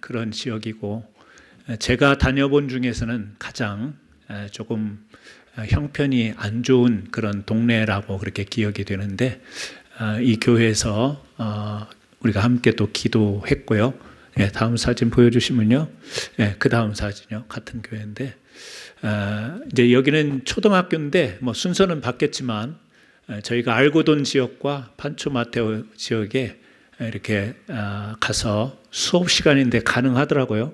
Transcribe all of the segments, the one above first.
그런 지역이고, 제가 다녀본 중에서는 가장 조금 형편이 안 좋은 그런 동네라고 그렇게 기억이 되는데, 이 교회에서 우리가 함께 또 기도했고요. 다음 사진 보여주시면요. 그 다음 사진요. 같은 교회인데, 이제 여기는 초등학교인데 뭐 순서는 바뀌었지만 저희가 알고돈 지역과 판초마테오 지역에 이렇게 가서 수업 시간인데 가능하더라고요.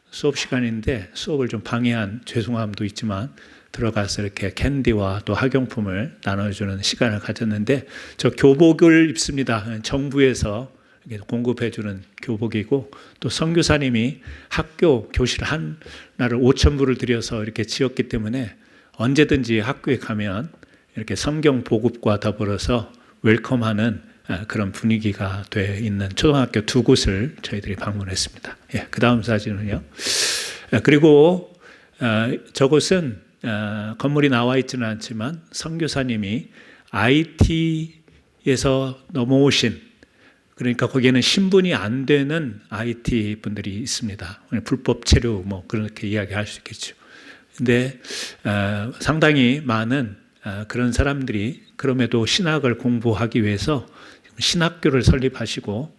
수업 시간인데 수업을 좀 방해한 죄송함도 있지만 들어가서 이렇게 캔디와 또 학용품을 나눠주는 시간을 가졌는데, 저 교복을 입습니다. 정부에서 공급해주는 교복이고, 또 선교사님이 학교 교실 하나를 5,000불을 들여서 이렇게 지었기 때문에 언제든지 학교에 가면 이렇게 성경 보급과 더불어서 웰컴하는 그런 분위기가 돼 있는 초등학교 2곳을 저희들이 방문했습니다. 그 다음 사진은요. 그리고 저곳은 건물이 나와 있지는 않지만 선교사님이 IT에서 넘어오신, 그러니까 거기에는 신분이 안 되는 IT 분들이 있습니다. 불법 체류 뭐 그렇게 이야기할 수 있겠죠. 근데 상당히 많은 그런 사람들이 그럼에도 신학을 공부하기 위해서 신학교를 설립하시고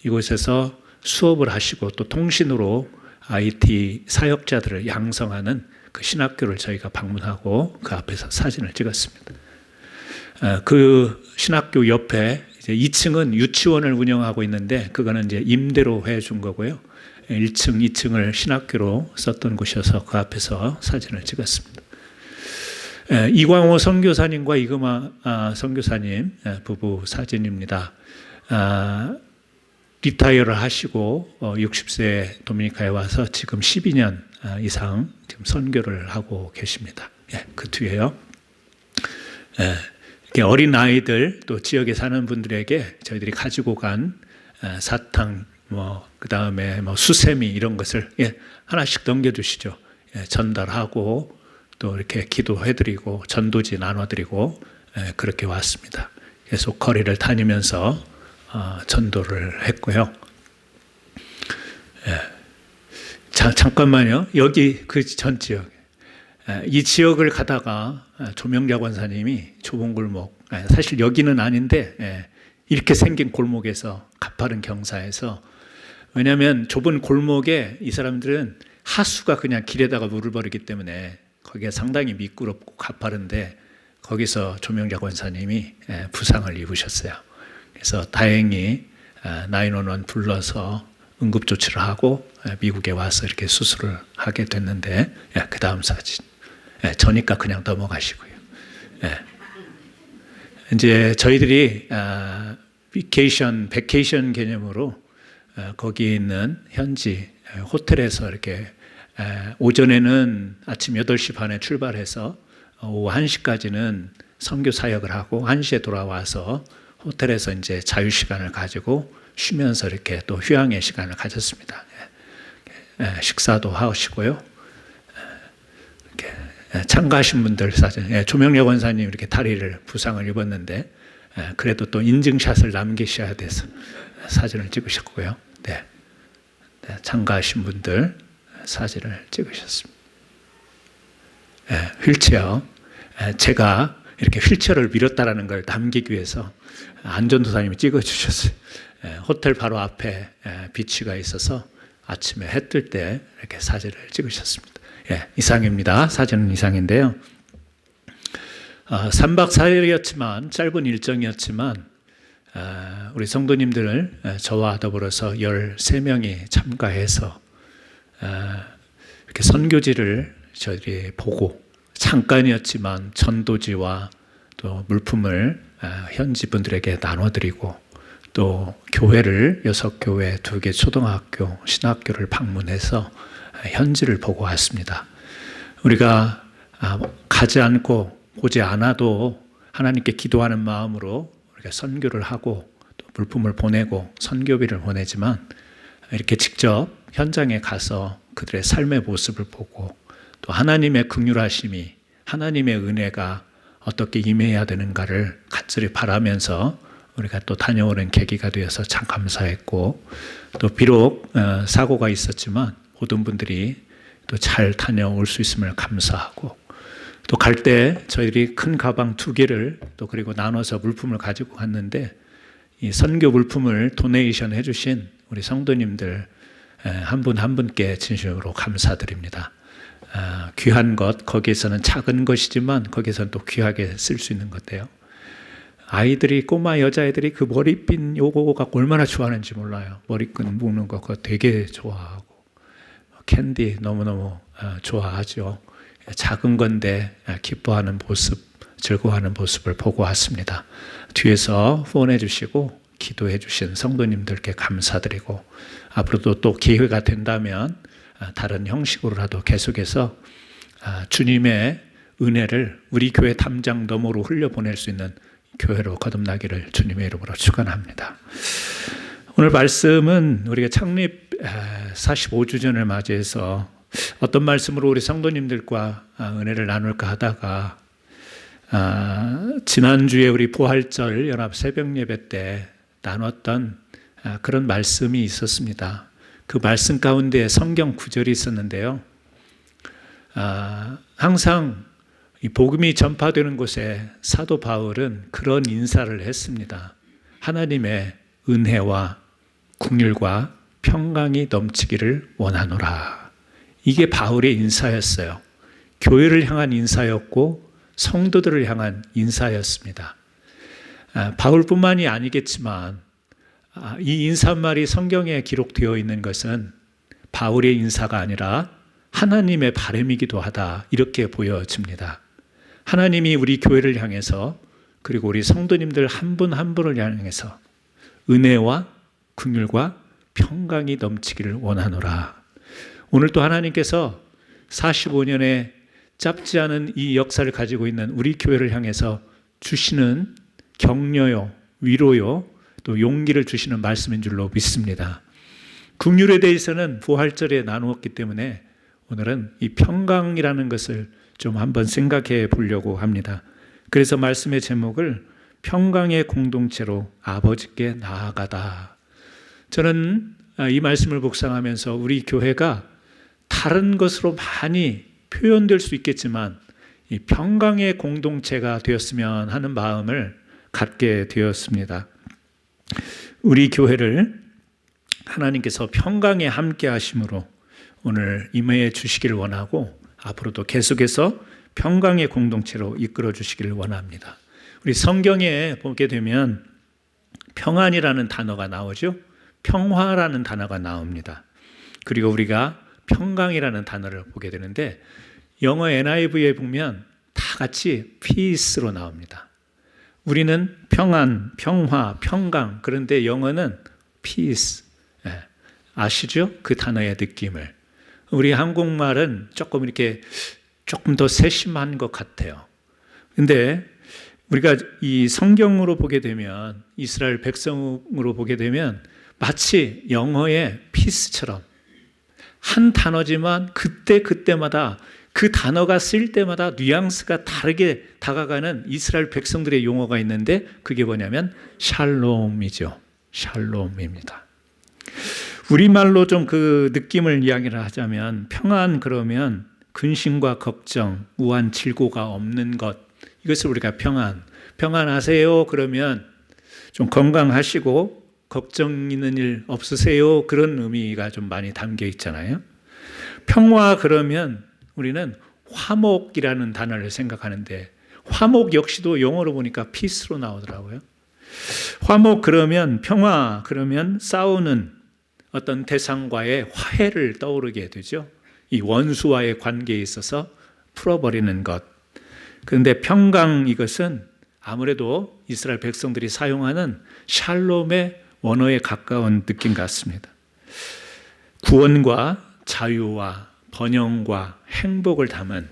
이곳에서 수업을 하시고 또 통신으로 IT 사역자들을 양성하는 그 신학교를 저희가 방문하고 그 앞에서 사진을 찍었습니다. 그 신학교 옆에 이제 2층은 유치원을 운영하고 있는데 그거는 이제 임대로 해준 거고요. 1층, 2층을 신학교로 썼던 곳이어서 그 앞에서 사진을 찍었습니다. 이광호 선교사님과 이금아 선교사님 부부 사진입니다. 리타이어를 하시고 60세 도미니카에 와서 지금 12년 이상 지금 선교를 하고 계십니다. 그 뒤에요. 이렇게 어린 아이들 또 지역에 사는 분들에게 저희들이 가지고 간 사탕, 그 다음에 수세미 이런 것을 하나씩 넘겨주시죠. 전달하고 또 이렇게 기도해드리고 전도지 나눠드리고 그렇게 왔습니다. 계속 거리를 다니면서 전도를 했고요. 잠깐만요. 여기 그 전 지역, 이 지역을 가다가 조명자 권사님이 좁은 골목, 사실 여기는 아닌데 이렇게 생긴 골목에서 가파른 경사에서, 왜냐하면 좁은 골목에 이 사람들은 하수가 그냥 길에다가 물을 버리기 때문에 거기가 상당히 미끄럽고 가파른데 거기서 조명자 권사님이 부상을 입으셨어요. 그래서 다행히 911 불러서 응급조치를 하고 미국에 와서 이렇게 수술을 하게 됐는데, 그 다음 사진. 저니까 그냥 넘어가시고요. 이제 저희들이 베케이션 개념으로 거기에 있는 현지 호텔에서 이렇게 오전에는 아침 8시 반에 출발해서 오후 1시까지는 선교 사역을 하고 1시에 돌아와서 호텔에서 이제 자유 시간을 가지고 쉬면서 이렇게 또 휴양의 시간을 가졌습니다. 식사도 하시고요. 이렇게 참가하신 분들 사진, 조명래 권사님 이렇게 다리를 부상을 입었는데 그래도 또 인증샷을 남기셔야 돼서 사진을 찍으셨고요. 참가하신 분들 사진을 찍으셨습니다. 휠체어, 제가 이렇게 휠체어를 밀었다라는 걸 남기기 위해서 안전도사님이 찍어주셨어요. 호텔 바로 앞에 비치가 있어서 아침에 해 뜰 때 이렇게 사진을 찍으셨습니다. 이상입니다. 사진은 이상인데요. 3박 4일이었지만 짧은 일정이었지만 우리 성도님들 저와 더불어서 13명이 참가해서 이렇게 선교지를 저희들이 보고 잠깐이었지만 전도지와 또 물품을 현지 분들에게 나눠드리고 또 교회를 6교회 2개 초등학교 신학교를 방문해서 현지를 보고 왔습니다. 우리가 가지 않고 보지 않아도 하나님께 기도하는 마음으로 우리가 선교를 하고 또 물품을 보내고 선교비를 보내지만 이렇게 직접 현장에 가서 그들의 삶의 모습을 보고 또 하나님의 긍휼하심이, 하나님의 은혜가 어떻게 임해야 되는가를 간절히 바라면서 우리가 또 다녀오는 계기가 되어서 참 감사했고, 또 비록 사고가 있었지만 모든 분들이 또 잘 다녀올 수 있음을 감사하고, 또 갈 때 저희들이 큰 가방 2개를 또 그리고 나눠서 물품을 가지고 갔는데, 이 선교 물품을 도네이션 해주신 우리 성도님들 한 분 한 분께 진심으로 감사드립니다. 귀한 것, 거기에서는 작은 것이지만 거기에서는 또 귀하게 쓸 수 있는 것대요. 아이들이, 꼬마 여자애들이 그 머리핀 요거가 얼마나 좋아하는지 몰라요. 머리끈 묶는 거 그거 되게 좋아하고, 캔디 너무너무 좋아하죠. 작은 건데 기뻐하는 모습, 즐거워하는 모습을 보고 왔습니다. 뒤에서 후원해 주시고 기도해 주신 성도님들께 감사드리고, 앞으로도 또 기회가 된다면 다른 형식으로라도 계속해서 주님의 은혜를 우리 교회 담장 너머로 흘려보낼 수 있는 교회로 거듭나기를 주님의 이름으로 축원합니다. 오늘 말씀은 우리가 창립 45주년을 맞이해서 어떤 말씀으로 우리 성도님들과 은혜를 나눌까 하다가 지난주에 우리 부활절 연합 새벽 예배 때 나눴던 그런 말씀이 있었습니다. 그 말씀 가운데 성경 구절이 있었는데요. 항상 이 복음이 전파되는 곳에 사도 바울은 그런 인사를 했습니다. 하나님의 은혜와 긍휼과 평강이 넘치기를 원하노라. 이게 바울의 인사였어요. 교회를 향한 인사였고 성도들을 향한 인사였습니다. 바울뿐만이 아니겠지만 이 인사말이 성경에 기록되어 있는 것은 바울의 인사가 아니라 하나님의 바람이기도 하다, 이렇게 보여집니다. 하나님이 우리 교회를 향해서, 그리고 우리 성도님들 한 분 한 분을 향해서 은혜와 긍휼과 평강이 넘치기를 원하노라. 오늘 또 하나님께서 45년의 짧지 않은 이 역사를 가지고 있는 우리 교회를 향해서 주시는 격려요, 위로요, 또 용기를 주시는 말씀인 줄로 믿습니다. 긍휼에 대해서는 부활절에 나누었기 때문에 오늘은 이 평강이라는 것을 좀 한번 생각해 보려고 합니다. 그래서 말씀의 제목을 평강의 공동체로 아버지께 나아가다. 저는 이 말씀을 묵상하면서 우리 교회가 다른 것으로 많이 표현될 수 있겠지만 이 평강의 공동체가 되었으면 하는 마음을 갖게 되었습니다. 우리 교회를 하나님께서 평강에 함께 하심으로 오늘 임해 주시기를 원하고, 앞으로도 계속해서 평강의 공동체로 이끌어 주시기를 원합니다. 우리 성경에 보게 되면 평안이라는 단어가 나오죠. 평화라는 단어가 나옵니다. 그리고 우리가 평강이라는 단어를 보게 되는데, 영어 NIV에 보면 다 같이 peace로 나옵니다. 우리는 평안, 평화, 평강, 그런데 영어는 peace. 아시죠? 그 단어의 느낌을. 우리 한국말은 조금 더 세심한 것 같아요. 근데 우리가 이 성경으로 보게 되면, 이스라엘 백성으로 보게 되면 마치 영어의 peace처럼 한 단어지만 그때마다 그 단어가 쓸 때마다 뉘앙스가 다르게 다가가는 이스라엘 백성들의 용어가 있는데, 그게 뭐냐면 샬롬이죠. 샬롬입니다. 우리말로 좀 그 느낌을 이야기를 하자면, 평안 그러면 근심과 걱정, 우한 질고가 없는 것, 이것을 우리가 평안하세요 그러면 좀 건강하시고 걱정 있는 일 없으세요, 그런 의미가 좀 많이 담겨 있잖아요. 평화 그러면 우리는 화목이라는 단어를 생각하는데, 화목 역시도 영어로 보니까 peace로 나오더라고요. 화목 그러면, 평화 그러면 싸우는 어떤 대상과의 화해를 떠오르게 되죠. 이 원수와의 관계에 있어서 풀어버리는 것. 그런데 평강, 이것은 아무래도 이스라엘 백성들이 사용하는 샬롬의 원어에 가까운 느낌 같습니다. 구원과 자유와 번영과 행복을 담은,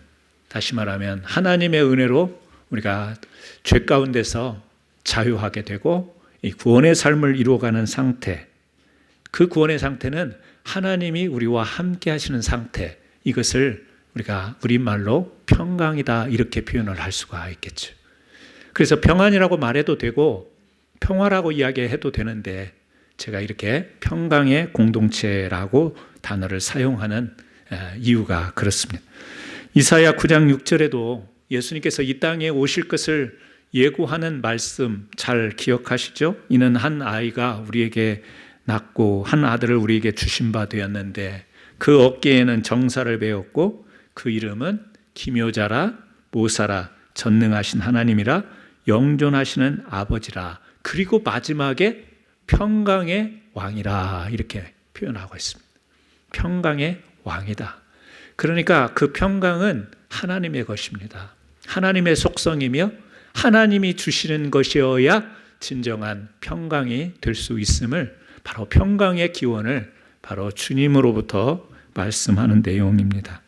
다시 말하면 하나님의 은혜로 우리가 죄 가운데서 자유하게 되고 이 구원의 삶을 이루어가는 상태, 그 구원의 상태는 하나님이 우리와 함께 하시는 상태, 이것을 우리가 우리말로 평강이다, 이렇게 표현을 할 수가 있겠죠. 그래서 평안이라고 말해도 되고 평화라고 이야기해도 되는데 제가 이렇게 평강의 공동체라고 단어를 사용하는 이유가 그렇습니다. 이사야 9장 6절에도 예수님께서 이 땅에 오실 것을 예고하는 말씀 잘 기억하시죠? 이는 한 아이가 우리에게 낳고 한 아들을 우리에게 주신 바 되었는데 그 어깨에는 정사를 베었고 그 이름은 기묘자라 모사라 전능하신 하나님이라 영존하시는 아버지라 그리고 마지막에 평강의 왕이라 이렇게 표현하고 있습니다. 평강의 왕이다. 그러니까 그 평강은 하나님의 것입니다. 하나님의 속성이며 하나님이 주시는 것이어야 진정한 평강이 될 수 있음을 바로 평강의 기원을 바로 주님으로부터 말씀하는 내용입니다.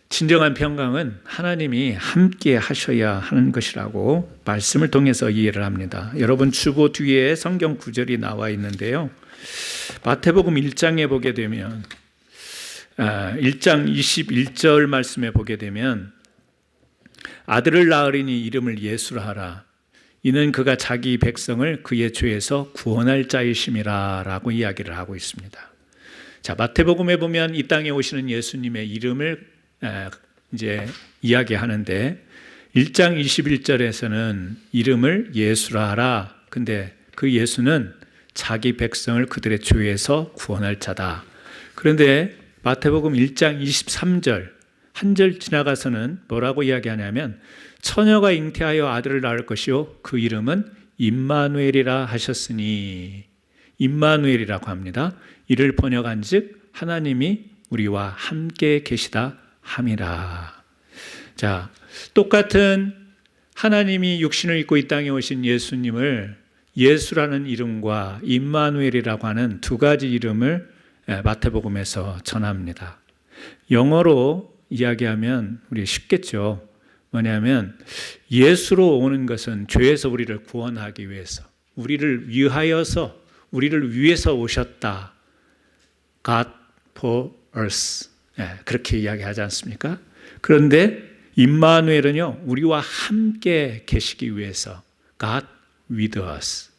진정한 평강은 하나님이 함께 하셔야 하는 것이라고 말씀을 통해서 이해를 합니다. 여러분 주보 뒤에 성경 구절이 나와 있는데요. 마태복음 1장에 보게 되면 1장 21절 말씀에 보게 되면 아들을 낳으리니 이름을 예수라 하라. 이는 그가 자기 백성을 그의 죄에서 구원할 자이심이라 라고 이야기를 하고 있습니다. 자, 마태복음에 보면 이 땅에 오시는 예수님의 이름을 이제 이야기하는데 1장 21절에서는 이름을 예수라 하라. 근데 그 예수는 자기 백성을 그들의 죄에서 구원할 자다. 그런데 마태복음 1장 23절 한 절 지나가서는 뭐라고 이야기하냐면 처녀가 잉태하여 아들을 낳을 것이요 그 이름은 임마누엘이라 하셨으니 임마누엘이라고 합니다. 이를 번역한즉 하나님이 우리와 함께 계시다 함이라. 자, 똑같은 하나님이 육신을 입고 이 땅에 오신 예수님을 예수라는 이름과 임마누엘이라고 하는 두 가지 이름을 마태복음에서 전합니다. 영어로 이야기하면 우리 쉽겠죠. 뭐냐면 예수로 오는 것은 죄에서 우리를 구원하기 위해서 우리를 위해서 오셨다. God for us. 그렇게 이야기하지 않습니까? 그런데 임마누엘은요, 우리와 함께 계시기 위해서 God with us.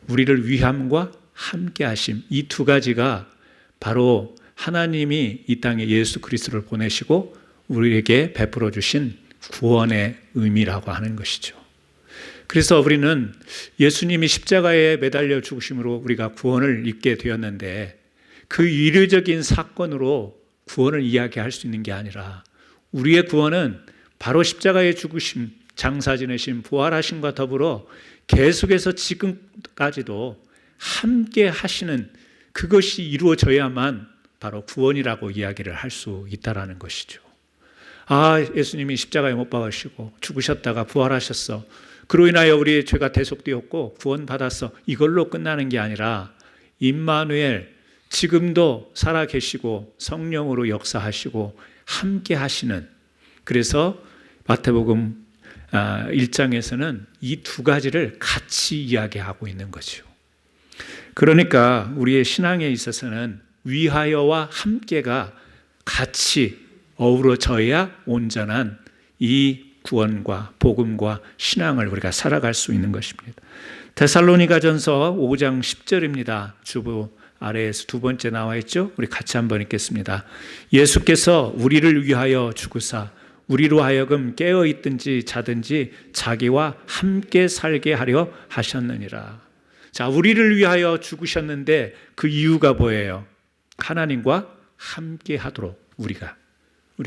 우리를 위함과 함께 하심. 이 두 가지가 바로 하나님이 이 땅에 예수 그리스도를 보내시고 우리에게 베풀어 주신 구원의 의미라고 하는 것이죠. 그래서 우리는 예수님이 십자가에 매달려 죽으심으로 우리가 구원을 입게 되었는데 그 이례적인 사건으로 구원을 이야기할 수 있는 게 아니라 우리의 구원은 바로 십자가에 죽으심, 장사 지내심, 부활하심과 더불어 계속해서 지금까지도 함께 하시는 그것이 이루어져야만 바로 구원이라고 이야기를 할 수 있다라는 것이죠. 예수님이 십자가에 못 박으시고 죽으셨다가 부활하셨어. 그로 인하여 우리의 죄가 대속되었고 구원받았어. 이걸로 끝나는 게 아니라 임마누엘, 지금도 살아계시고 성령으로 역사하시고 함께 하시는, 그래서 마태복음 1장에서는 이 두 가지를 같이 이야기하고 있는 거죠. 그러니까 우리의 신앙에 있어서는 위하여와 함께가 같이 어우러져야 온전한 이 구원과 복음과 신앙을 우리가 살아갈 수 있는 것입니다. 데살로니가전서 5장 10절입니다. 주보 아래에서 두 번째 나와 있죠. 우리 같이 한번 읽겠습니다. 예수께서 우리를 위하여 죽으사 우리로 하여금 깨어 있든지 자든지 자기와 함께 살게 하려 하셨느니라. 자, 우리를 위하여 죽으셨는데 그 이유가 뭐예요? 하나님과 함께 하도록 우리가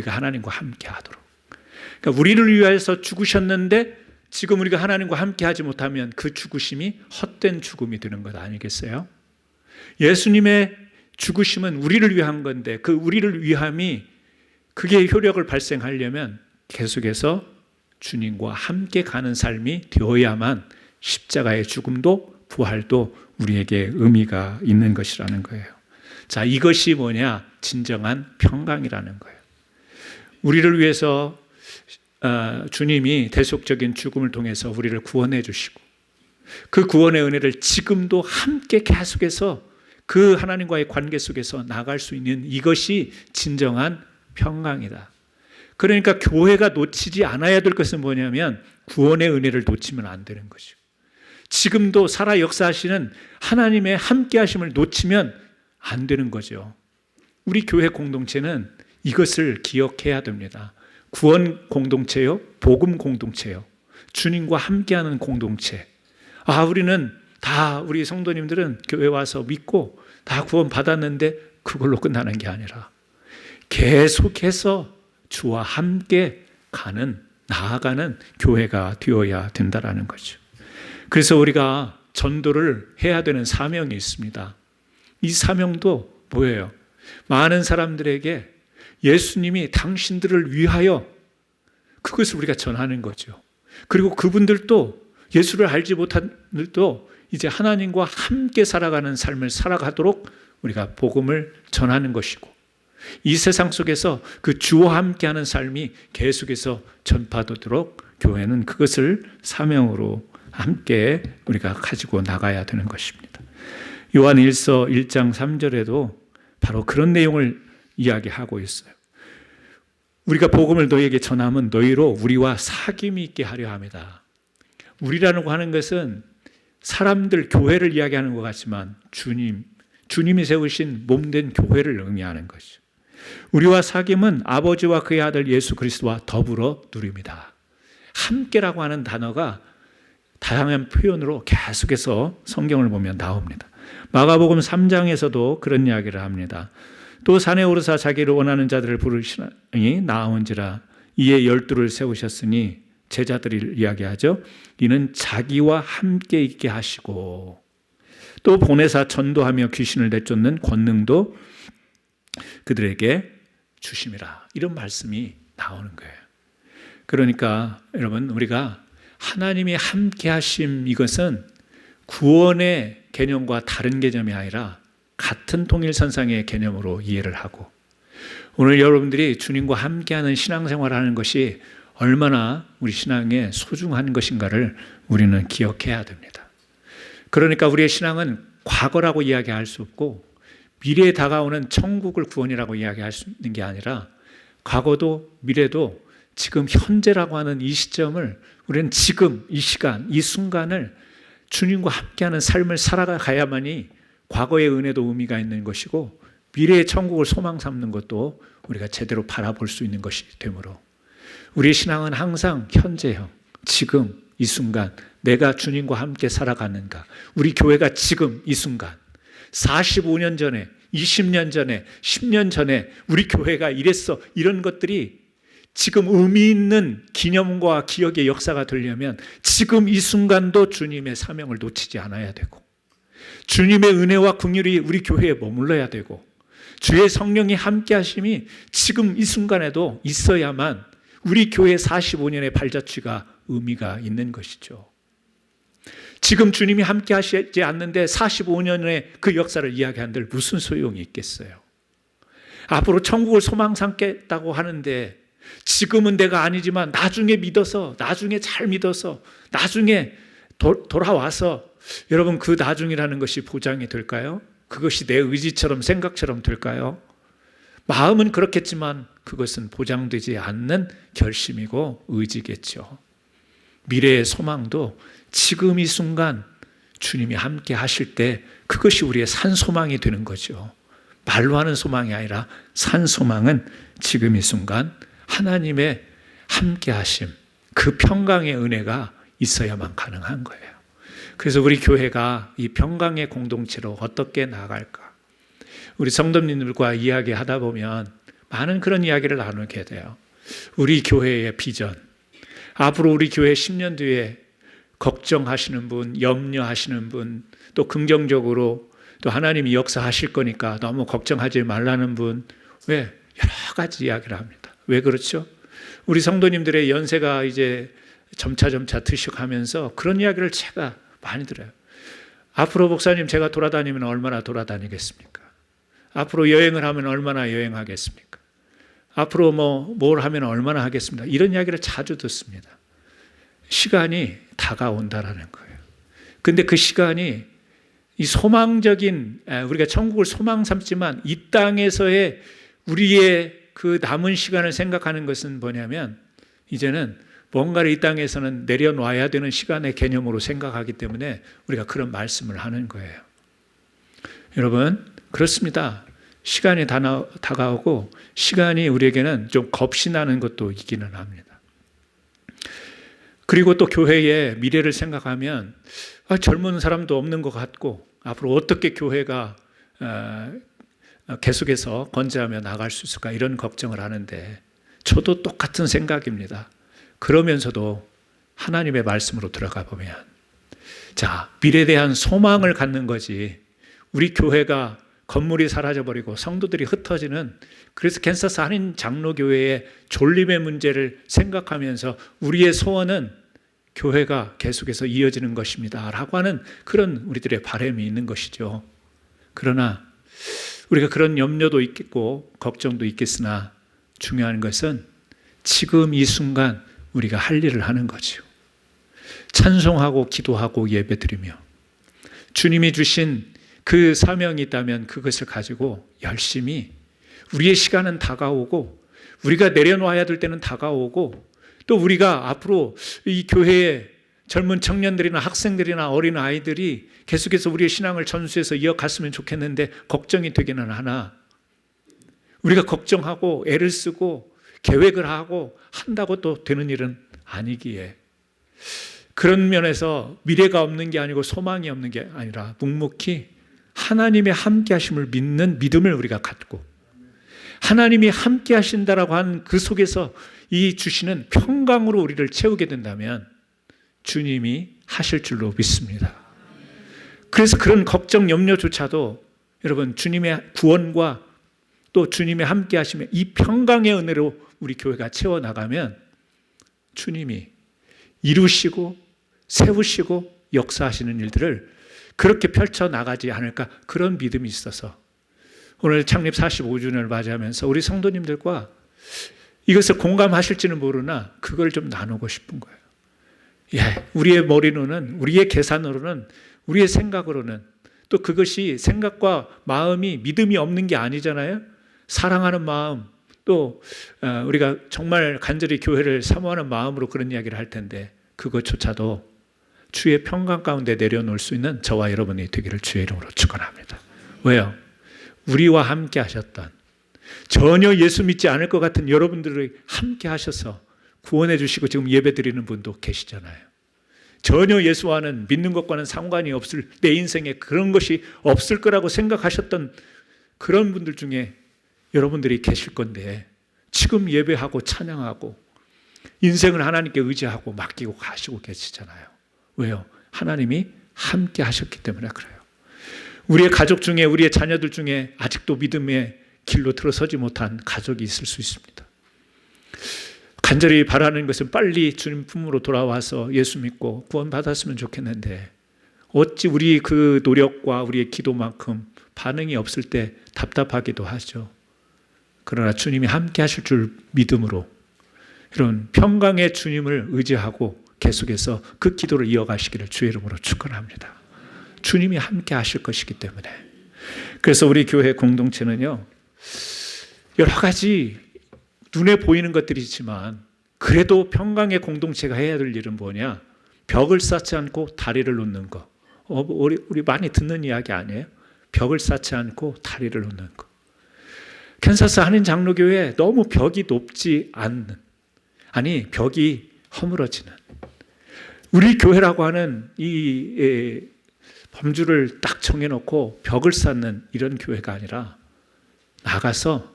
하나님과 함께 하도록. 그러니까 우리를 위해서 죽으셨는데 지금 우리가 하나님과 함께 하지 못하면 그 죽으심이 헛된 죽음이 되는 것 아니겠어요? 예수님의 죽으심은 우리를 위한 건데 그 우리를 위함이 그게 효력을 발생하려면 계속해서 주님과 함께 가는 삶이 되어야만 십자가의 죽음도 부활도 우리에게 의미가 있는 것이라는 거예요. 자, 이것이 뭐냐? 진정한 평강이라는 거예요. 우리를 위해서 주님이 대속적인 죽음을 통해서 우리를 구원해 주시고 그 구원의 은혜를 지금도 함께 계속해서 그 하나님과의 관계 속에서 나갈 수 있는 이것이 진정한 평강이다. 그러니까 교회가 놓치지 않아야 될 것은 뭐냐면 구원의 은혜를 놓치면 안 되는 거죠. 지금도 살아 역사하시는 하나님의 함께 하심을 놓치면 안 되는 거죠. 우리 교회 공동체는 이것을 기억해야 됩니다. 구원 공동체요, 복음 공동체요, 주님과 함께하는 공동체. 우리는 다 우리 성도님들은 교회 와서 믿고 다 구원 받았는데 그걸로 끝나는 게 아니라 계속해서 주와 함께 나아가는 교회가 되어야 된다라는 거죠. 그래서 우리가 전도를 해야 되는 사명이 있습니다. 이 사명도 뭐예요? 많은 사람들에게 예수님이 당신들을 위하여 그것을 우리가 전하는 거죠. 그리고 그분들도 예수를 알지 못한 분들도 이제 하나님과 함께 살아가는 삶을 살아가도록 우리가 복음을 전하는 것이고, 이 세상 속에서 그 주와 함께하는 삶이 계속해서 전파되도록 교회는 그것을 사명으로 함께 우리가 가지고 나가야 되는 것입니다. 요한 1서 1장 3절에도 바로 그런 내용을 이야기하고 있어요. 우리가 복음을 너희에게 전함은 너희로 우리와 사귐이 있게 하려 합니다. 우리라고 하는 것은 사람들, 교회를 이야기하는 것 같지만 주님이 세우신 몸된 교회를 의미하는 것이죠. 우리와 사귐은 아버지와 그의 아들 예수 그리스도와 더불어 누립니다. 함께라고 하는 단어가 다양한 표현으로 계속해서 성경을 보면 나옵니다. 마가복음 3장에서도 그런 이야기를 합니다. 또 산에 오르사 자기를 원하는 자들을 부르시니 나온지라. 이에 12를 세우셨으니 제자들을 이야기하죠. 이는 자기와 함께 있게 하시고 또 보내사 전도하며 귀신을 내쫓는 권능도 그들에게 주심이라. 이런 말씀이 나오는 거예요. 그러니까 여러분, 우리가 하나님이 함께 하심, 이것은 구원의 개념과 다른 개념이 아니라 같은 통일선상의 개념으로 이해를 하고, 오늘 여러분들이 주님과 함께하는 신앙생활을 하는 것이 얼마나 우리 신앙에 소중한 것인가를 우리는 기억해야 됩니다. 그러니까 우리의 신앙은 과거라고 이야기할 수 없고 미래에 다가오는 천국을 구원이라고 이야기할 수 있는 게 아니라 과거도 미래도 지금 현재라고 하는 이 시점을 우리는 지금 이 시간, 이 순간을 주님과 함께하는 삶을 살아가야만이 과거의 은혜도 의미가 있는 것이고 미래의 천국을 소망 삼는 것도 우리가 제대로 바라볼 수 있는 것이 되므로 우리의 신앙은 항상 현재형, 지금 이 순간 내가 주님과 함께 살아가는가, 우리 교회가 지금 이 순간 45년 전에, 20년 전에, 10년 전에 우리 교회가 이랬어, 이런 것들이 지금 의미 있는 기념과 기억의 역사가 되려면 지금 이 순간도 주님의 사명을 놓치지 않아야 되고, 주님의 은혜와 긍휼이 우리 교회에 머물러야 되고, 주의 성령이 함께 하심이 지금 이 순간에도 있어야만 우리 교회 45년의 발자취가 의미가 있는 것이죠. 지금 주님이 함께 하시지 않는데 45년의 그 역사를 이야기한들 무슨 소용이 있겠어요? 앞으로 천국을 소망 삼겠다고 하는데 지금은 내가 아니지만 나중에 믿어서, 나중에 잘 믿어서, 나중에 돌아와서, 여러분, 그 나중이라는 것이 보장이 될까요? 그것이 내 의지처럼 생각처럼 될까요? 마음은 그렇겠지만 그것은 보장되지 않는 결심이고 의지겠죠. 미래의 소망도 지금 이 순간 주님이 함께 하실 때 그것이 우리의 산 소망이 되는 거죠. 말로 하는 소망이 아니라 산 소망은 지금 이 순간 하나님의 함께 하심, 그 평강의 은혜가 있어야만 가능한 거예요. 그래서 우리 교회가 이 평강의 공동체로 어떻게 나아갈까? 우리 성도님들과 이야기하다 보면 많은 그런 이야기를 나누게 돼요. 우리 교회의 비전, 앞으로 우리 교회 10년 뒤에 걱정하시는 분, 염려하시는 분, 또 긍정적으로 또 하나님이 역사하실 거니까 너무 걱정하지 말라는 분, 왜? 여러 가지 이야기를 합니다. 왜 그렇죠? 우리 성도님들의 연세가 이제 점차 퇴식하면서 그런 이야기를 제가 많이 들어요. 앞으로 목사님, 제가 돌아다니면 얼마나 돌아다니겠습니까? 앞으로 여행을 하면 얼마나 여행하겠습니까? 앞으로 뭘 하면 얼마나 하겠습니까? 이런 이야기를 자주 듣습니다. 시간이 다가온다라는 거예요. 근데 그 시간이 이 소망적인, 우리가 천국을 소망 삼지만 이 땅에서의 우리의 그 남은 시간을 생각하는 것은 뭐냐면 이제는 뭔가를 이 땅에서는 내려놔야 되는 시간의 개념으로 생각하기 때문에 우리가 그런 말씀을 하는 거예요. 여러분, 그렇습니다. 시간이 다가오고 시간이 우리에게는 좀 겁이 나는 것도 있기는 합니다. 그리고 또 교회의 미래를 생각하면 젊은 사람도 없는 것 같고 앞으로 어떻게 교회가 계속해서 건재하며 나갈 수 있을까 이런 걱정을 하는데 저도 똑같은 생각입니다. 그러면서도 하나님의 말씀으로 들어가 보면 자, 미래에 대한 소망을 갖는 거지 우리 교회가 건물이 사라져버리고 성도들이 흩어지는 그래서 캔사스 한인 장로교회의 존립의 문제를 생각하면서 우리의 소원은 교회가 계속해서 이어지는 것입니다 라고 하는 그런 우리들의 바람이 있는 것이죠. 그러나 우리가 그런 염려도 있겠고 걱정도 있겠으나 중요한 것은 지금 이 순간 우리가 할 일을 하는 거죠. 찬송하고 기도하고 예배드리며 주님이 주신 그 사명이 있다면 그것을 가지고 열심히 우리의 시간은 다가오고 우리가 내려놔야 될 때는 다가오고 또 우리가 앞으로 이 교회에 젊은 청년들이나 학생들이나 어린 아이들이 계속해서 우리의 신앙을 전수해서 이어갔으면 좋겠는데 걱정이 되기는 하나 우리가 걱정하고 애를 쓰고 계획을 하고 한다고 또 되는 일은 아니기에 그런 면에서 미래가 없는 게 아니고 소망이 없는 게 아니라 묵묵히 하나님의 함께 하심을 믿는 믿음을 우리가 갖고 하나님이 함께 하신다라고 하는 그 속에서 이 주시는 평강으로 우리를 채우게 된다면 주님이 하실 줄로 믿습니다. 그래서 그런 걱정 염려조차도 여러분 주님의 구원과 또 주님의 함께 하심의 이 평강의 은혜로 우리 교회가 채워나가면 주님이 이루시고 세우시고 역사하시는 일들을 그렇게 펼쳐나가지 않을까 그런 믿음이 있어서 오늘 창립 45주년을 맞이하면서 우리 성도님들과 이것을 공감하실지는 모르나 그걸 좀 나누고 싶은 거예요. 예, 우리의 머리로는 우리의 계산으로는 우리의 생각으로는 또 그것이 생각과 마음이 믿음이 없는 게 아니잖아요. 사랑하는 마음 또 우리가 정말 간절히 교회를 사모하는 마음으로 그런 이야기를 할 텐데 그것조차도 주의 평강 가운데 내려놓을 수 있는 저와 여러분이 되기를 주의 이름으로 축원합니다. 왜요? 우리와 함께 하셨던 전혀 예수 믿지 않을 것 같은 여러분들을 함께 하셔서 구원해 주시고 지금 예배 드리는 분도 계시잖아요. 전혀 예수와는 믿는 것과는 상관이 없을 내 인생에 그런 것이 없을 거라고 생각하셨던 그런 분들 중에 여러분들이 계실 건데 지금 예배하고 찬양하고 인생을 하나님께 의지하고 맡기고 가시고 계시잖아요. 왜요? 하나님이 함께 하셨기 때문에 그래요. 우리의 가족 중에 우리의 자녀들 중에 아직도 믿음의 길로 들어서지 못한 가족이 있을 수 있습니다. 간절히 바라는 것은 빨리 주님 품으로 돌아와서 예수 믿고 구원받았으면 좋겠는데 어찌 우리 그 노력과 우리의 기도만큼 반응이 없을 때 답답하기도 하죠. 그러나 주님이 함께 하실 줄 믿음으로 이런 평강의 주님을 의지하고 계속해서 그 기도를 이어가시기를 주의 이름으로 축원합니다. 주님이 함께 하실 것이기 때문에. 그래서 우리 교회 공동체는요, 여러 가지 눈에 보이는 것들이 있지만 그래도 평강의 공동체가 해야 될 일은 뭐냐? 벽을 쌓지 않고 다리를 놓는 거. 우리 많이 듣는 이야기 아니에요? 벽을 쌓지 않고 다리를 놓는 거. 캔사스 한인 장로교회 너무 벽이 높지 않는, 아니 벽이 허물어지는, 우리 교회라고 하는 이 범주를 딱 정해놓고 벽을 쌓는 이런 교회가 아니라 나가서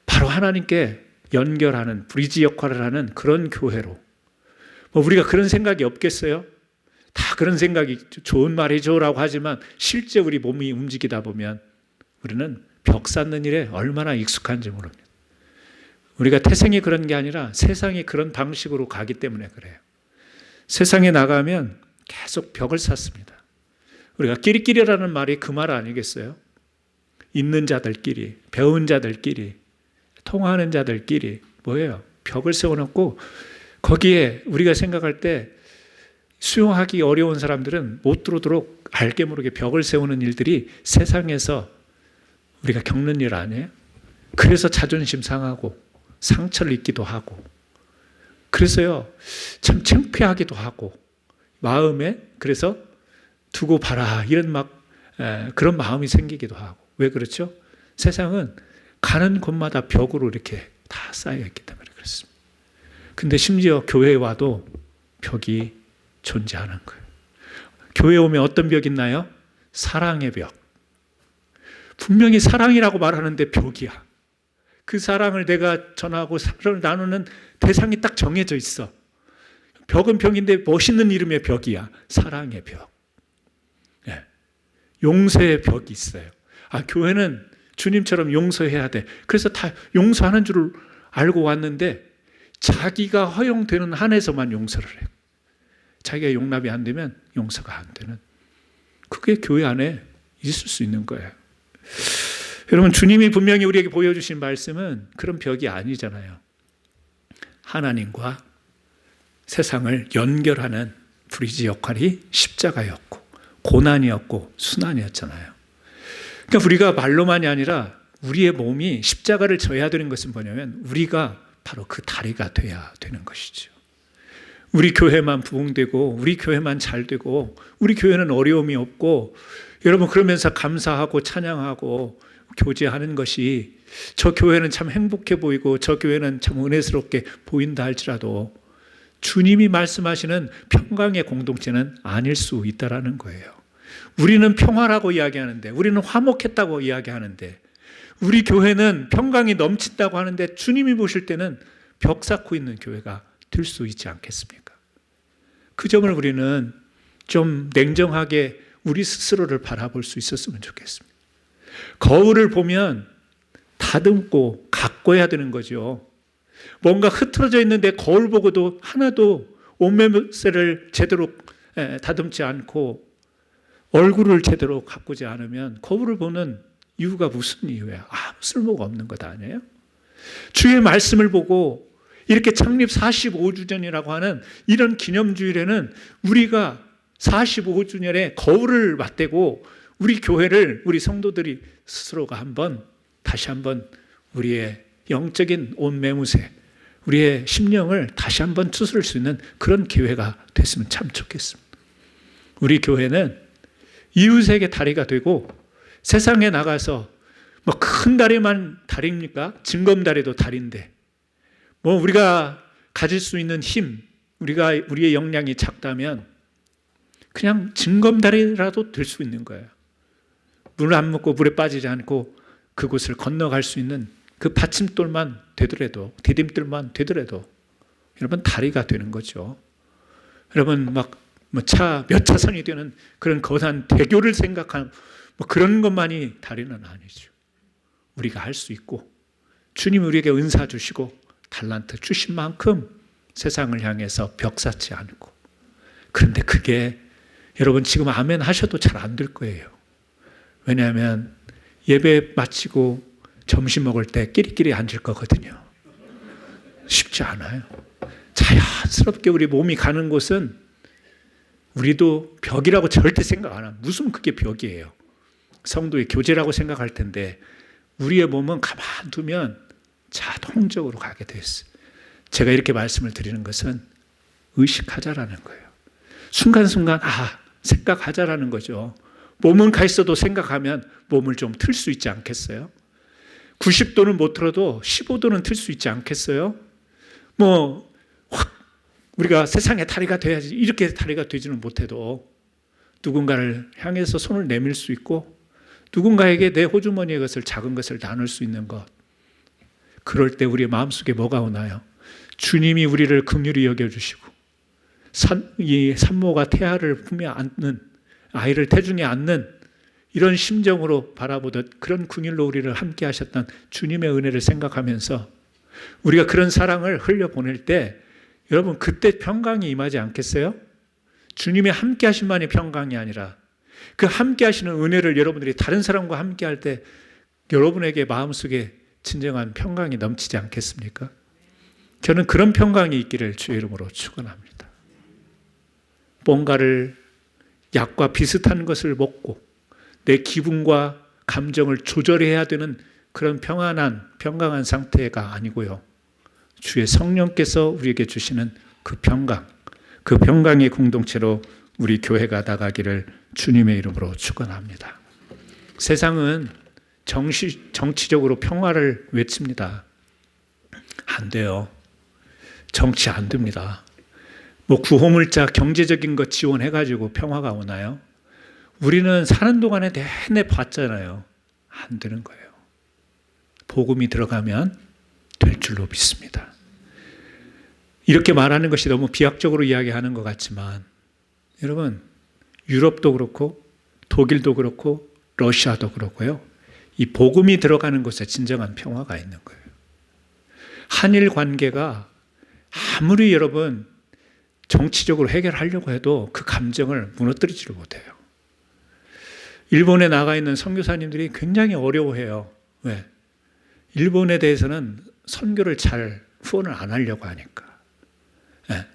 바로 하나님께 연결하는 브리지 역할을 하는 그런 교회로. 우리가 그런 생각이 없겠어요? 다 그런 생각이 좋은 말이죠 라고 하지만 실제 우리 몸이 움직이다 보면 우리는 벽 쌓는 일에 얼마나 익숙한지 모릅니다. 우리가 태생이 그런 게 아니라 세상이 그런 방식으로 가기 때문에 그래요. 세상에 나가면 계속 벽을 쌓습니다. 우리가 끼리끼리라는 말이 그 말 아니겠어요? 있는 자들끼리, 배운 자들끼리, 통하는 자들끼리 뭐예요? 벽을 세워놓고 거기에 우리가 생각할 때 수용하기 어려운 사람들은 못 들어오도록 알게 모르게 벽을 세우는 일들이 세상에서 우리가 겪는 일 아니에요? 그래서 자존심 상하고 상처를 입기도 하고, 그래서요 참 창피하기도 하고, 마음에 그래서 두고 봐라 이런 그런 마음이 생기기도 하고. 왜 그렇죠? 세상은 가는 곳마다 벽으로 이렇게 다 쌓여 있기 때문에 그렇습니다. 근데 심지어 교회에 와도 벽이 존재하는 거예요. 교회에 오면 어떤 벽이 있나요? 사랑의 벽. 분명히 사랑이라고 말하는데 벽이야. 그 사랑을 내가 전하고 사랑을 나누는 대상이 딱 정해져 있어. 벽은 벽인데 멋있는 이름의 벽이야. 사랑의 벽. 네. 용서의 벽이 있어요. 교회는 주님처럼 용서해야 돼. 그래서 다 용서하는 줄 알고 왔는데 자기가 허용되는 한에서만 용서를 해요. 자기가 용납이 안 되면 용서가 안 되는. 그게 교회 안에 있을 수 있는 거예요. 여러분, 주님이 분명히 우리에게 보여주신 말씀은 그런 벽이 아니잖아요. 하나님과 세상을 연결하는 브리지 역할이 십자가였고 고난이었고 순환이었잖아요. 그러니까 우리가 말로만이 아니라 우리의 몸이 십자가를 져야 되는 것은 뭐냐면 우리가 바로 그 다리가 돼야 되는 것이죠. 우리 교회만 부흥되고 우리 교회만 잘 되고 우리 교회는 어려움이 없고, 여러분 그러면서 감사하고 찬양하고 교제하는 것이 저 교회는 참 행복해 보이고 저 교회는 참 은혜스럽게 보인다 할지라도 주님이 말씀하시는 평강의 공동체는 아닐 수 있다라는 거예요. 우리는 평화라고 이야기하는데, 우리는 화목했다고 이야기하는데, 우리 교회는 평강이 넘친다고 하는데 주님이 보실 때는 벽 쌓고 있는 교회가 될 수 있지 않겠습니까? 그 점을 우리는 좀 냉정하게 우리 스스로를 바라볼 수 있었으면 좋겠습니다. 거울을 보면 다듬고 가꿔야 되는 거죠. 뭔가 흐트러져 있는데 거울 보고도 하나도 옷매무새를 제대로 다듬지 않고 얼굴을 제대로 가꾸지 않으면 거울을 보는 이유가 무슨 이유야? 아무 쓸모가 없는 것 아니에요? 주의 말씀을 보고 이렇게 창립 45주년이라고 하는 이런 기념주일에는 우리가 45주년에 거울을 맞대고 우리 교회를, 우리 성도들이 스스로가 다시 한번 우리의 영적인 옷매무새, 우리의 심령을 다시 한번 추스를 수 있는 그런 기회가 됐으면 참 좋겠습니다. 우리 교회는 이웃에게 다리가 되고 세상에 나가서 큰 다리만 다리입니까? 징검다리도 다리인데 우리가 가질 수 있는 힘, 우리의 역량이 작다면 그냥 징검다리라도 될 수 있는 거예요. 물 안 먹고 물에 빠지지 않고 그곳을 건너갈 수 있는 그 받침돌만 되더라도, 디딤돌만 되더라도 여러분 다리가 되는 거죠. 여러분 차 몇 차선이 되는 그런 거대한 대교를 생각한 그런 것만이 다리는 아니죠. 우리가 할 수 있고 주님이 우리에게 은사 주시고 달란트 주신 만큼 세상을 향해서 벽 쌓지 않고, 그런데 그게 여러분 지금 아멘 하셔도 잘 안 될 거예요. 왜냐하면 예배 마치고 점심 먹을 때 끼리끼리 앉을 거거든요. 쉽지 않아요. 자연스럽게 우리 몸이 가는 곳은 우리도 벽이라고 절대 생각 안 합니다. 무슨 그게 벽이에요. 성도의 교제라고 생각할 텐데 우리의 몸은 가만두면 자동적으로 가게 돼 있어요. 제가 이렇게 말씀을 드리는 것은 의식하자라는 거예요. 순간순간 생각하자라는 거죠. 몸은 가 있어도 생각하면 몸을 좀 틀 수 있지 않겠어요? 90도는 못 틀어도 15도는 틀 수 있지 않겠어요? 우리가 세상의 다리가 돼야지, 이렇게 다리가 되지는 못해도 누군가를 향해서 손을 내밀 수 있고 누군가에게 내 호주머니의 것을, 작은 것을 나눌 수 있는 것, 그럴 때 우리의 마음속에 뭐가 오나요? 주님이 우리를 긍휼히 여겨주시고 이 산모가 태아를 품에 안는, 아이를 태중에 안는 이런 심정으로 바라보듯 그런 긍휼로 우리를 함께 하셨던 주님의 은혜를 생각하면서 우리가 그런 사랑을 흘려보낼 때 여러분 그때 평강이 임하지 않겠어요? 주님의 함께 하심만이 평강이 아니라 그 함께 하시는 은혜를 여러분들이 다른 사람과 함께 할 때 여러분에게 마음속에 진정한 평강이 넘치지 않겠습니까? 저는 그런 평강이 있기를 주의 이름으로 축원합니다. 뭔가를 약과 비슷한 것을 먹고 내 기분과 감정을 조절해야 되는 그런 평강한 상태가 아니고요. 주의 성령께서 우리에게 주시는 그 평강의 공동체로 우리 교회가 나가기를 주님의 이름으로 축원합니다. 세상은 정치적으로 평화를 외칩니다. 안 돼요. 정치 안 됩니다. 구호물자 경제적인 것 지원해가지고 평화가 오나요? 우리는 사는 동안에 내내 봤잖아요. 안 되는 거예요. 복음이 들어가면 될 줄로 믿습니다. 이렇게 말하는 것이 너무 비약적으로 이야기하는 것 같지만 여러분, 유럽도 그렇고 독일도 그렇고 러시아도 그렇고요. 이 복음이 들어가는 곳에 진정한 평화가 있는 거예요. 한일 관계가 아무리 여러분 정치적으로 해결하려고 해도 그 감정을 무너뜨리지를 못해요. 일본에 나가 있는 선교사님들이 굉장히 어려워해요. 왜? 일본에 대해서는 선교를 잘 후원을 안 하려고 하니까. 네.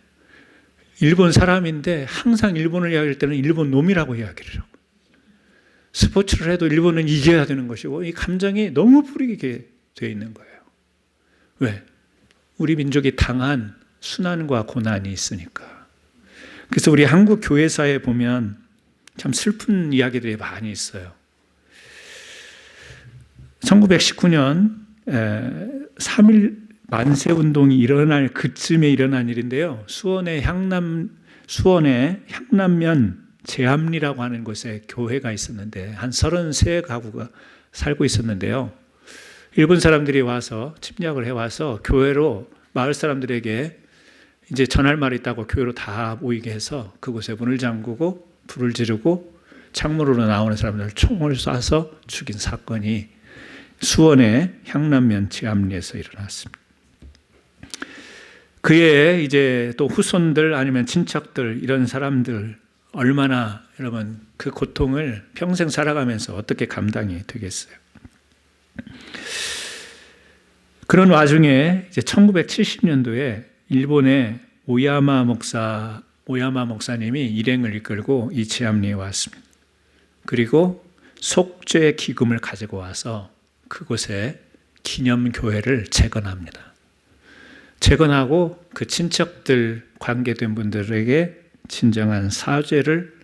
일본 사람인데 항상 일본을 이야기할 때는 일본 놈이라고 이야기를 하고, 스포츠를 해도 일본은 이겨야 되는 것이고, 이 감정이 너무 뿌리게 되어 있는 거예요. 왜? 우리 민족이 당한 순환과 고난이 있으니까. 그래서 우리 한국 교회사에 보면 참 슬픈 이야기들이 많이 있어요. 1919년 3.1 만세운동이 일어날 그쯤에 일어난 일인데요. 수원의 향남면 제암리라고 하는 곳에 교회가 있었는데 한 33가구가 살고 있었는데요. 일본 사람들이 와서 침략을 해와서 교회로 마을 사람들에게 이제 전할 말이 있다고 교회로 다 모이게 해서 그곳에 문을 잠그고 불을 지르고 창문으로 나오는 사람들을 총을 쏴서 죽인 사건이 수원의 향남면 제암리에서 일어났습니다. 그의 이제 또 후손들 아니면 친척들 이런 사람들 얼마나 여러분 그 고통을 평생 살아가면서 어떻게 감당이 되겠어요? 그런 와중에 이제 1970년도에 일본의 오야마 목사님이 일행을 이끌고 이 제암리에 왔습니다. 그리고 속죄 기금을 가지고 와서 그곳에 기념교회를 재건합니다. 재건하고 그 친척들 관계된 분들에게 진정한 사죄를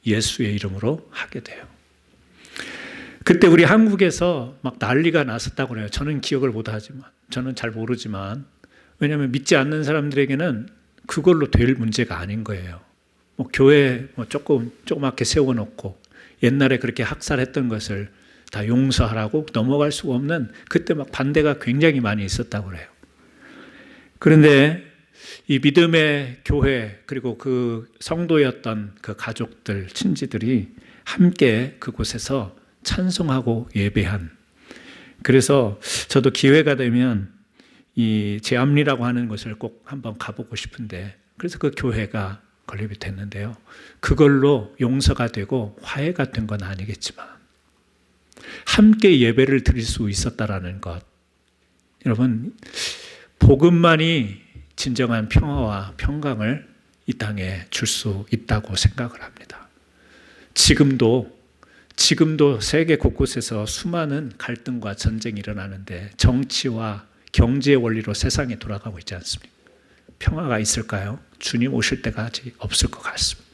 예수의 이름으로 하게 돼요. 그때 우리 한국에서 막 난리가 났었다고 그래요. 저는 기억을 못하지만, 저는 잘 모르지만, 왜냐하면 믿지 않는 사람들에게는 그걸로 될 문제가 아닌 거예요. 교회 조그맣게 세워놓고 옛날에 그렇게 학살했던 것을 다 용서하라고 넘어갈 수가 없는, 그때 막 반대가 굉장히 많이 있었다고 그래요. 그런데 이 믿음의 교회 그리고 그 성도였던 그 가족들, 친지들이 함께 그곳에서 찬송하고 예배한, 그래서 저도 기회가 되면 이 제암리라고 하는 곳을 꼭 한번 가보고 싶은데, 그래서 그 교회가 건립이 됐는데요. 그걸로 용서가 되고 화해가 된 건 아니겠지만 함께 예배를 드릴 수 있었다라는 것, 여러분 복음만이 진정한 평화와 평강을 이 땅에 줄 수 있다고 생각을 합니다. 지금도 세계 곳곳에서 수많은 갈등과 전쟁이 일어나는데 정치와 경제의 원리로 세상이 돌아가고 있지 않습니까? 평화가 있을까요? 주님 오실 때까지 없을 것 같습니다.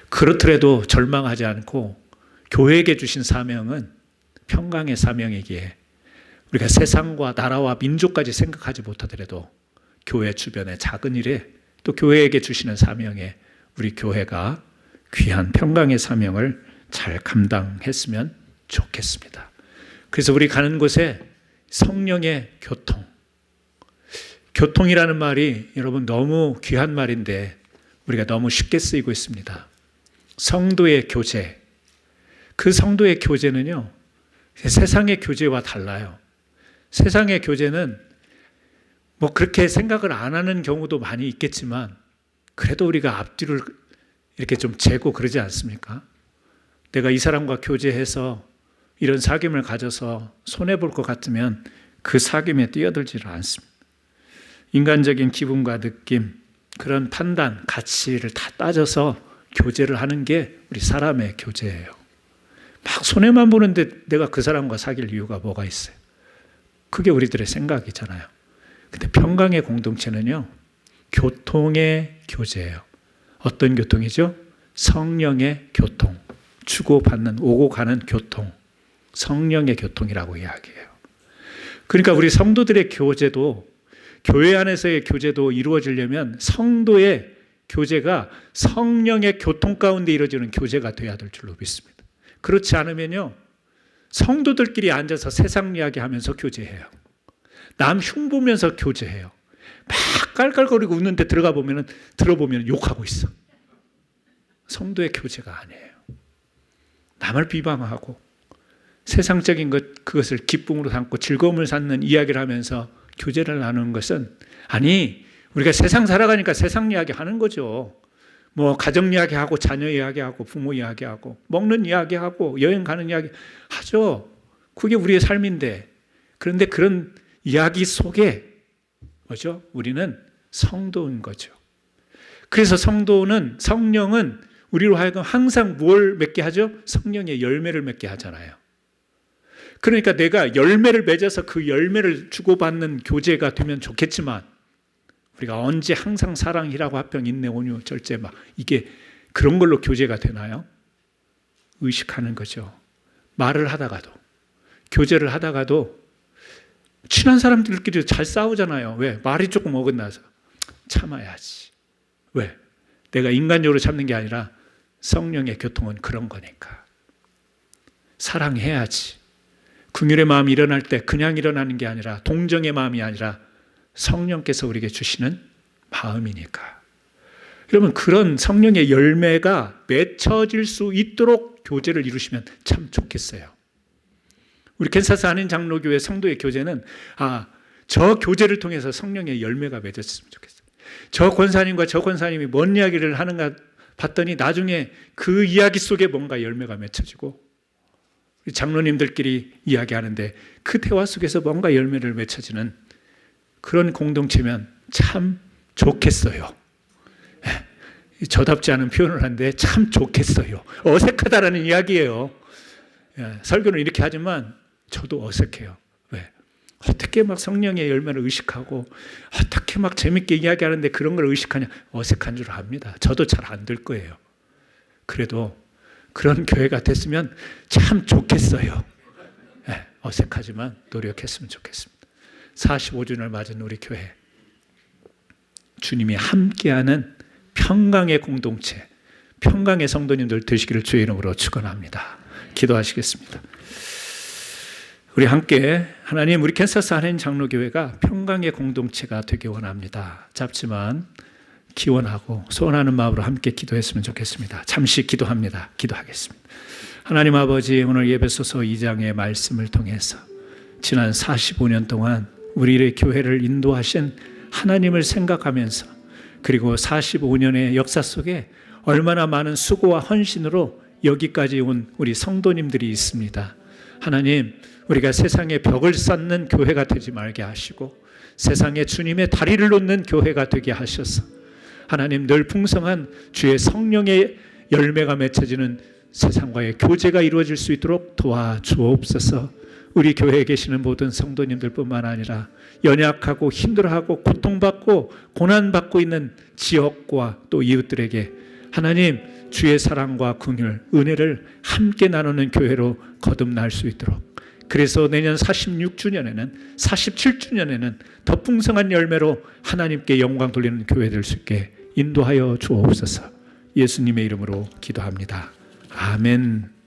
그렇더라도 절망하지 않고 교회에게 주신 사명은 평강의 사명이기에 우리가 세상과 나라와 민족까지 생각하지 못하더라도 교회 주변의 작은 일에 또 교회에게 주시는 사명에 우리 교회가 귀한 평강의 사명을 잘 감당했으면 좋겠습니다. 그래서 우리 가는 곳에 성령의 교통이라는 말이 여러분 너무 귀한 말인데 우리가 너무 쉽게 쓰이고 있습니다. 성도의 교제, 그 성도의 교제는요 세상의 교제와 달라요. 세상의 교제는 그렇게 생각을 안 하는 경우도 많이 있겠지만 그래도 우리가 앞뒤를 이렇게 좀 재고 그러지 않습니까? 내가 이 사람과 교제해서 이런 사귐을 가져서 손해볼 것 같으면 그 사귐에 뛰어들지를 않습니다. 인간적인 기분과 느낌, 그런 판단, 가치를 다 따져서 교제를 하는 게 우리 사람의 교제예요. 막 손해만 보는데 내가 그 사람과 사귈 이유가 뭐가 있어요? 그게 우리들의 생각이잖아요. 근데 평강의 공동체는요, 교통의 교제예요. 어떤 교통이죠? 성령의 교통. 주고받는, 오고 가는 교통. 성령의 교통이라고 이야기해요. 그러니까 우리 성도들의 교제도, 교회 안에서의 교제도 이루어지려면 성도의 교제가 성령의 교통 가운데 이루어지는 교제가 돼야 될 줄로 믿습니다. 그렇지 않으면요, 성도들끼리 앉아서 세상 이야기하면서 교제해요. 남 흉보면서 교제해요. 막 깔깔거리고 웃는데 들어보면 욕하고 있어. 성도의 교제가 아니에요. 남을 비방하고 세상적인 그것을 기쁨으로 삼고 즐거움을 갖는 이야기를 하면서 교제를 나누는 것은, 아니, 우리가 세상 살아가니까 세상 이야기 하는 거죠. 뭐 가정 이야기하고 자녀 이야기하고 부모 이야기하고 먹는 이야기하고 여행 가는 이야기 하죠. 그게 우리의 삶인데, 그런데 그런 이야기 속에 뭐죠? 우리는 성도인 거죠. 그래서 성령은 우리로 하여금 항상 뭘 맺게 하죠? 성령의 열매를 맺게 하잖아요. 그러니까 내가 열매를 맺어서 그 열매를 주고받는 교제가 되면 좋겠지만, 우리가 언제 항상 사랑, 희락, 화평, 인내, 온유, 절제 막 이게 그런 걸로 교제가 되나요? 의식하는 거죠. 말을 하다가도, 교제를 하다가도 친한 사람들끼리 잘 싸우잖아요. 왜? 말이 조금 어긋나서 참아야지. 왜? 내가 인간적으로 참는 게 아니라 성령의 교통은 그런 거니까. 사랑해야지. 긍휼의 마음이 일어날 때 그냥 일어나는 게 아니라, 동정의 마음이 아니라 성령께서 우리에게 주시는 마음이니까. 여러분, 그런 성령의 열매가 맺혀질 수 있도록 교제를 이루시면 참 좋겠어요. 우리 캔사스 한인 장로교회 성도의 교제는, 저 교제를 통해서 성령의 열매가 맺었으면 좋겠어요. 저 권사님과 저 권사님이 뭔 이야기를 하는가 봤더니 나중에 그 이야기 속에 뭔가 열매가 맺혀지고, 장로님들끼리 이야기하는데 그 대화 속에서 뭔가 열매를 맺혀지는 그런 공동체면 참 좋겠어요. 저답지 않은 표현을 하는데 참 좋겠어요. 어색하다라는 이야기예요. 설교는 이렇게 하지만 저도 어색해요. 왜? 어떻게 막 성령의 열매를 의식하고 어떻게 막 재밌게 이야기하는데 그런 걸 의식하냐. 어색한 줄 압니다. 저도 잘 안 될 거예요. 그래도 그런 교회가 됐으면 참 좋겠어요. 어색하지만 노력했으면 좋겠습니다. 45주년을 맞은 우리 교회, 주님이 함께하는 평강의 공동체, 평강의 성도님들 되시기를 주의 이름으로 축원합니다. 기도하시겠습니다. 우리 함께 하나님, 우리 캔사스 한인 장로교회가 평강의 공동체가 되기 원합니다. 짧지만 기원하고 소원하는 마음으로 함께 기도했으면 좋겠습니다. 잠시 기도합니다. 기도하겠습니다. 하나님 아버지, 오늘 예배소서 2장의 말씀을 통해서 지난 45년 동안 우리의 교회를 인도하신 하나님을 생각하면서, 그리고 45년의 역사 속에 얼마나 많은 수고와 헌신으로 여기까지 온 우리 성도님들이 있습니다. 하나님, 우리가 세상에 벽을 쌓는 교회가 되지 말게 하시고 세상에 주님의 다리를 놓는 교회가 되게 하셔서 하나님, 늘 풍성한 주의 성령의 열매가 맺혀지는 세상과의 교제가 이루어질 수 있도록 도와주옵소서. 우리 교회에 계시는 모든 성도님들뿐만 아니라 연약하고 힘들어하고 고통받고 고난받고 있는 지역과 또 이웃들에게 하나님, 주의 사랑과 긍휼, 은혜를 함께 나누는 교회로 거듭날 수 있도록, 그래서 내년 46주년에는 47주년에는 더 풍성한 열매로 하나님께 영광 돌리는 교회 될 수 있게 인도하여 주옵소서. 예수님의 이름으로 기도합니다. 아멘.